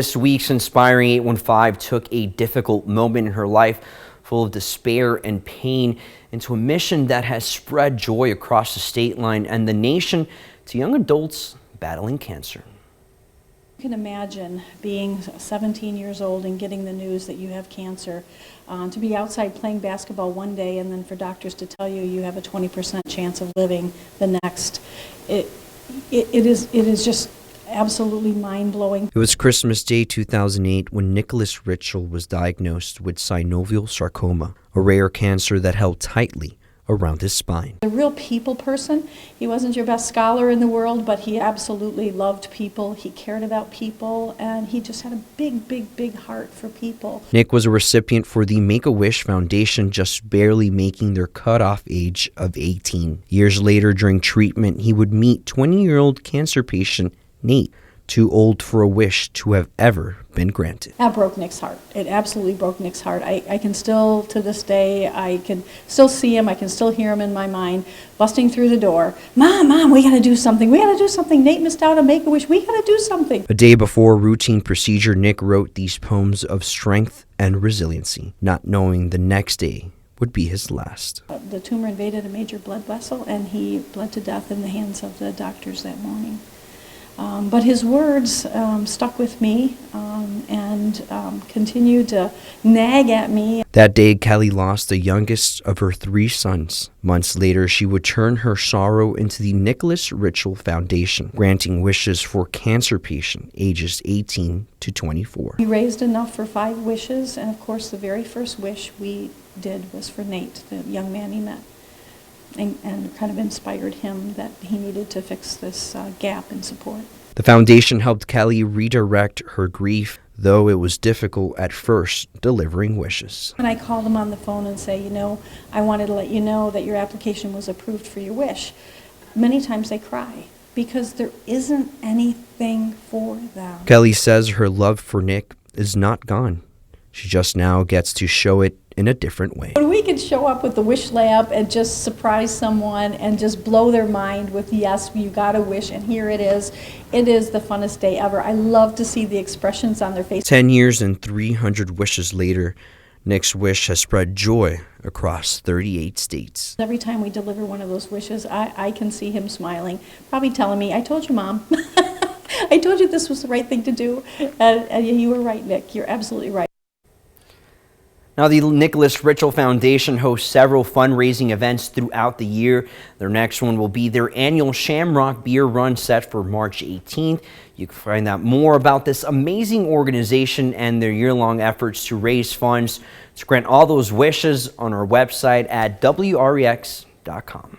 This week's Inspiring 815 took a difficult moment in her life, full of despair and pain, into a mission that has spread joy across the state line and the nation to young adults battling cancer. You can imagine being 17 years old and getting the news that you have cancer, to be outside playing basketball one day and then for doctors to tell you you have a 20% chance of living the next. It is just absolutely mind-blowing. It was Christmas Day 2008 when Nicholas Ritchell was diagnosed with synovial sarcoma, a rare cancer that held tightly around his spine. A real people person. He wasn't your best scholar in the world, but he absolutely loved people. He cared about people, and he just had a big heart for people. Nick was a recipient for the Make-A-Wish Foundation, just barely making their cutoff age of 18. Years later, during treatment, he would meet 20-year-old cancer patient Nate, too old for a wish to have ever been granted. That broke Nick's heart. It absolutely broke Nick's heart. I can still, to this day, I can still see him. I can still hear him in my mind, busting through the door. Mom, we gotta do something. We gotta do something. Nate missed out on Make-A-Wish. We gotta do something. A day before a routine procedure, Nick wrote these poems of strength and resiliency, not knowing the next day would be his last. The tumor invaded a major blood vessel, and he bled to death in the hands of the doctors that morning. But his words stuck with me and continued to nag at me. That day, Kelly lost the youngest of her 3 sons. Months later, she would turn her sorrow into the Nicholas Ritchell Foundation, granting wishes for cancer patients ages 18 to 24. We raised enough for 5 wishes, and of course the very first wish we did was for Nate, the young man he met. And kind of inspired him that he needed to fix this gap in support. The foundation helped Kelly redirect her grief, though it was difficult at first delivering wishes. When I call them on the phone and say, I wanted to let you know that your application was approved for your wish, many times they cry because there isn't anything for them. Kelly says her love for Nick is not gone. She just now gets to show it in a different way. When we could show up with the wish lamp and just surprise someone and just blow their mind with, yes, you got a wish and here it is the funnest day ever. I love to see the expressions on their face. 10 years and 300 wishes later, Nick's wish has spread joy across 38 states. Every time we deliver one of those wishes, I can see him smiling, probably telling me, I told you, Mom. I told you this was the right thing to do. And you were right, Nick. You're absolutely right. Now, the Nicholas Ritchell Foundation hosts several fundraising events throughout the year. Their next one will be their annual Shamrock Beer Run set for March 18th. You can find out more about this amazing organization and their year-long efforts to raise funds to grant all those wishes on our website at WREX.com.